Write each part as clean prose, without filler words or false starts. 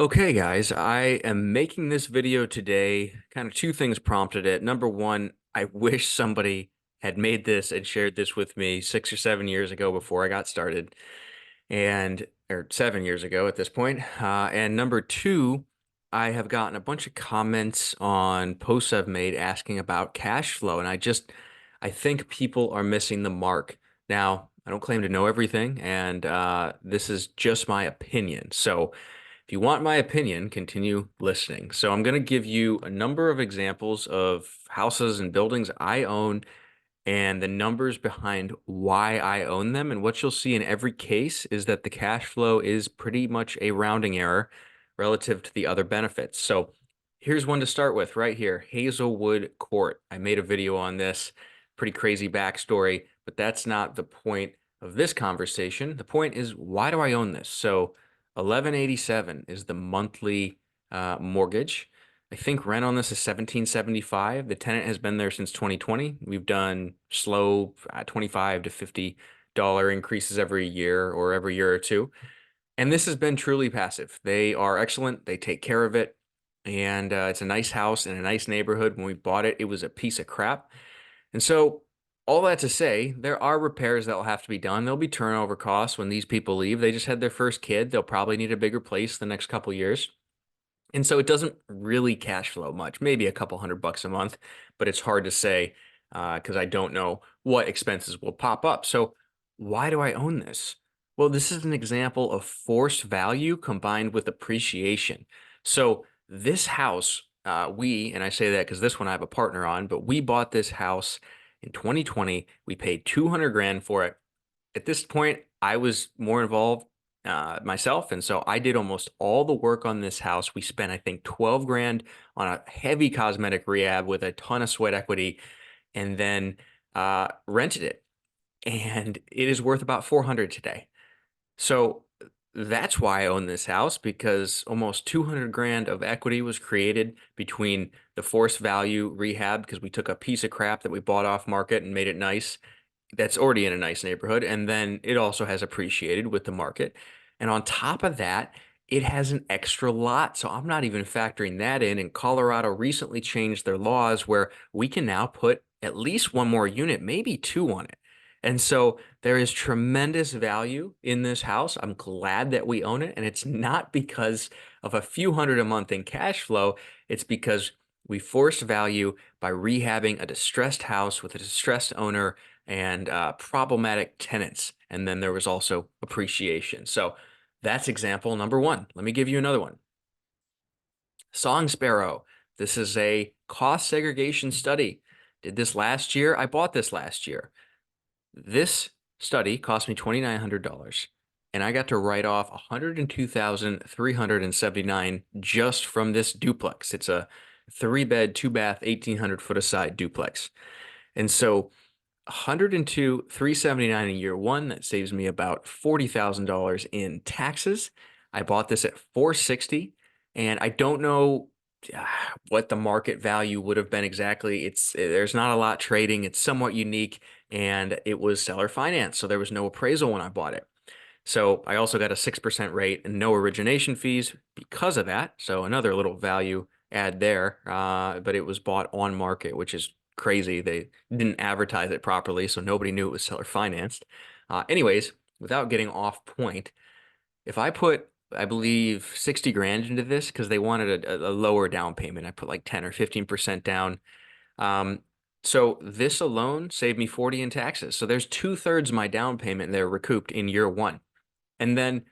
Okay, guys, I am making this video today. Kind of two things prompted it. Number one, I wish somebody had made this and shared this with me 6 or 7 years ago before I got started, or 7 years ago at this point. And number two, I have gotten a bunch of comments on posts I've made asking about cash flow, and I think people are missing the mark. Now, I don't claim to know everything, and this is just my opinion. So, if you want my opinion, continue listening. So I'm going to give you a number of examples of houses and buildings I own and the numbers behind why I own them. And what you'll see in every case is that the cash flow is pretty much a rounding error relative to the other benefits. So here's one to start with right here, Hazelwood Court. I made a video on this, pretty crazy backstory, but that's not the point of this conversation. The point is, why do I own this? So 1187 is the monthly mortgage. I think rent on this is 1775. The tenant has been there since 2020. We've done slow 25 to $50 increases every year or every year or two. And this has been truly passive. They are excellent. They take care of it. And it's a nice house in a nice neighborhood. When we bought it, it was a piece of crap. And so, all that to say, there are repairs that will have to be done. There'll be turnover costs when these people leave. They just had their first kid. They'll probably need a bigger place the next couple years. And so it doesn't really cash flow much, maybe a couple $100 a month, but it's hard to say because I don't know what expenses will pop up. So why do I own this? Well, this is an example of forced value combined with appreciation. So this house, and I say that because this one I have a partner on, but we bought this house in 2020. We paid 200 grand for it. At this point, I was more involved myself, and so I did almost all the work on this house. We spent, I think, 12 grand on a heavy cosmetic rehab with a ton of sweat equity, and then rented it. And it is worth about 400 today. So that's why I own this house, because almost 200 grand of equity was created between the forced value rehab, because we took a piece of crap that we bought off market and made it nice, that's already in a nice neighborhood. And then it also has appreciated with the market. And on top of that, it has an extra lot. So I'm not even factoring that in. And Colorado recently changed their laws where we can now put at least one more unit, maybe two on it. And so there is tremendous value in this house. I'm glad that we own it. And it's not because of a few hundred a month in cash flow. It's because we forced value by rehabbing a distressed house with a distressed owner and problematic tenants. And then there was also appreciation. So that's example number one. Let me give you another one. Song Sparrow. This is a cost segregation study. Did this last year. I bought this last year. This study cost me $2,900, and I got to write off 102,379 just from this duplex. It's a three-bed, two-bath, 1,800 foot aside duplex. And so 102, 379 in year one. That saves me about $40,000 in taxes. I bought this at 460, and I don't know what the market value would have been exactly. There's not a lot trading. It's somewhat unique, and it was seller finance, so there was no appraisal when I bought it. So I also got a 6% rate and no origination fees because of that. So another little value add there. But it was bought on market, which is crazy. They didn't advertise it properly, so nobody knew it was seller financed. Anyways, without getting off point, if I put, I believe, 60 grand into this because they wanted a lower down payment, I put like 10 or 15% down. Um, so this alone saved me 40 in taxes. So there's two-thirds of my down payment there recouped in year one. And then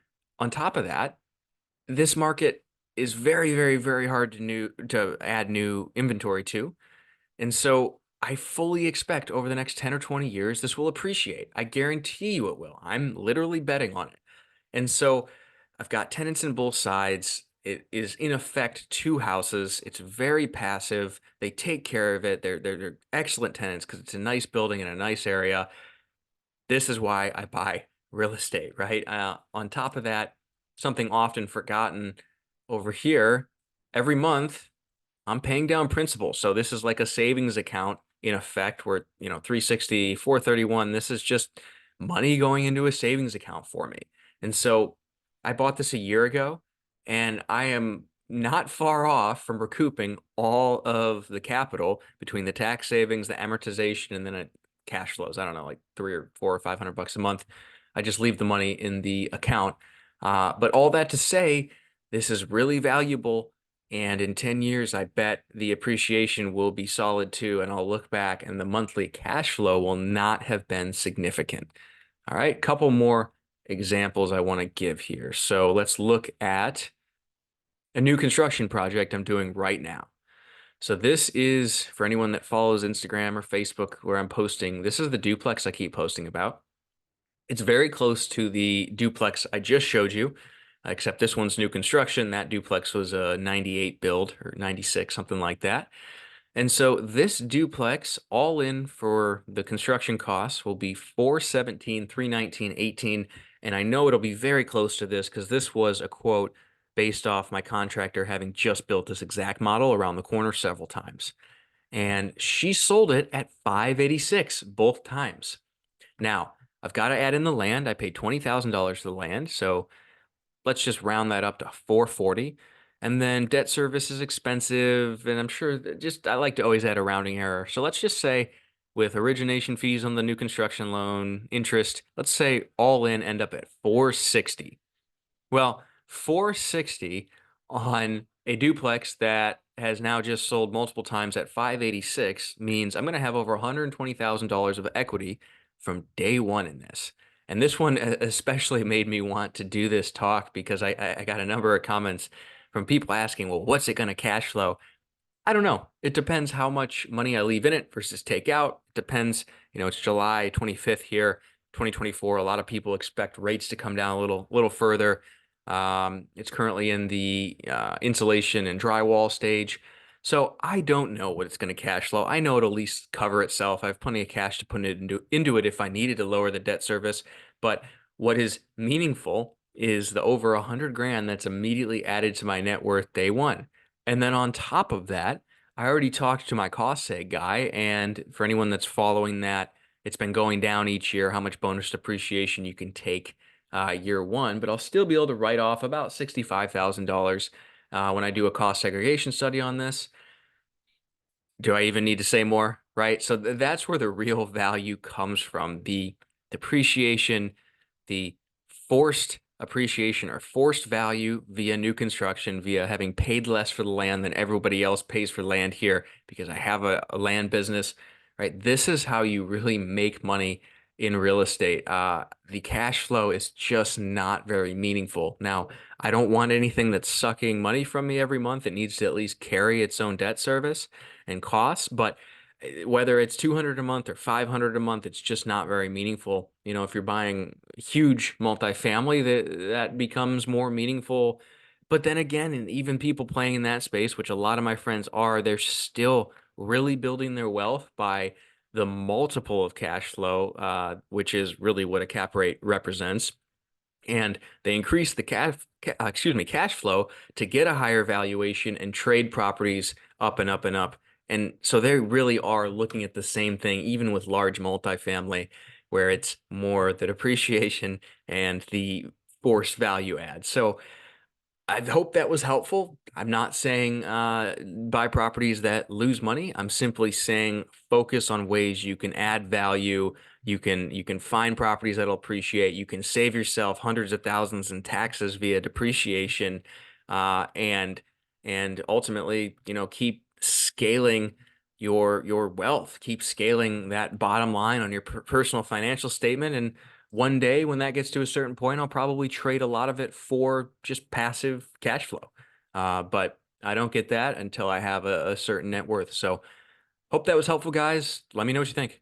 on top of that, this market is very, very, very hard to add new inventory to. And so I fully expect over the next 10 or 20 years, this will appreciate. I guarantee you it will. I'm literally betting on it. And so I've got tenants in both sides. It is in effect two houses. It's very passive. They take care of it. They're excellent tenants because it's a nice building in a nice area. This is why I buy real estate, right? On top of that, something often forgotten over here, every month I'm paying down principal. So this is like a savings account in effect where, 360, 431, this is just money going into a savings account for me. And so I bought this a year ago and I am not far off from recouping all of the capital between the tax savings, the amortization, and then it cash flows. I don't know, like 3 or 4 or 500 bucks a month. I just leave the money in the account. But all that to say, this is really valuable. And in 10 years, I bet the appreciation will be solid too. And I'll look back and the monthly cash flow will not have been significant. All right, couple more examples I want to give here. So let's look at a new construction project I'm doing right now. So this is, for anyone that follows Instagram or Facebook where I'm posting, this is the duplex I keep posting about. It's very close to the duplex I just showed you, except this one's new construction. That duplex was a 98 build or 96, something like that. And so this duplex, all in for the construction costs, will be 417, 319, 18. And I know it'll be very close to this because this was a quote based off my contractor having just built this exact model around the corner several times. And she sold it at 586 both times. Now, I've got to add in the land. I paid $20,000 for the land. So let's just round that up to 440. And then debt service is expensive, and I'm sure that just I like to always add a rounding error. So let's just say with origination fees on the new construction loan, interest, let's say all in end up at 460. Well, 460 on a duplex that has now just sold multiple times at 586 means I'm going to have over $120,000 of equity from day one in this. And this one especially made me want to do this talk because I got a number of comments from people asking, well, what's it going to cash flow? I don't know. It depends how much money I leave in it versus take out. It depends, it's July 25th here, 2024. A lot of people expect rates to come down a little further. It's currently in the insulation and drywall stage. So I don't know what it's going to cash flow. I know it'll at least cover itself. I have plenty of cash to put into it if I needed to lower the debt service. But what is meaningful is the over 100 grand that's immediately added to my net worth day one. And then on top of that, I already talked to my cost seg guy, and for anyone that's following that, it's been going down each year, how much bonus depreciation you can take year one, but I'll still be able to write off about $65,000 when I do a cost segregation study on this. Do I even need to say more? Right. So that's where the real value comes from. The depreciation, the forced appreciation or forced value via new construction, via having paid less for the land than everybody else pays for land here because I have a land business, right? This is how you really make money in real estate. The cash flow is just not very meaningful. Now, I don't want anything that's sucking money from me every month. It needs to at least carry its own debt service and costs, but whether it's 200 a month or 500 a month, it's just not very meaningful. If you're buying huge multifamily, that becomes more meaningful. But then again, and even people playing in that space, which a lot of my friends are, they're still really building their wealth by the multiple of cash flow, which is really what a cap rate represents. And they increase the cash flow to get a higher valuation and trade properties up and up and up. And so they really are looking at the same thing, even with large multifamily, where it's more the depreciation and the forced value add. So I hope that was helpful. I'm not saying buy properties that lose money. I'm simply saying focus on ways you can add value. You can find properties that'll appreciate. You can save yourself hundreds of thousands in taxes via depreciation, and ultimately, keep scaling your wealth. Keep scaling that bottom line on your personal financial statement. And one day when that gets to a certain point, I'll probably trade a lot of it for just passive cash flow. But I don't get that until I have a certain net worth. So hope that was helpful, guys. Let me know what you think.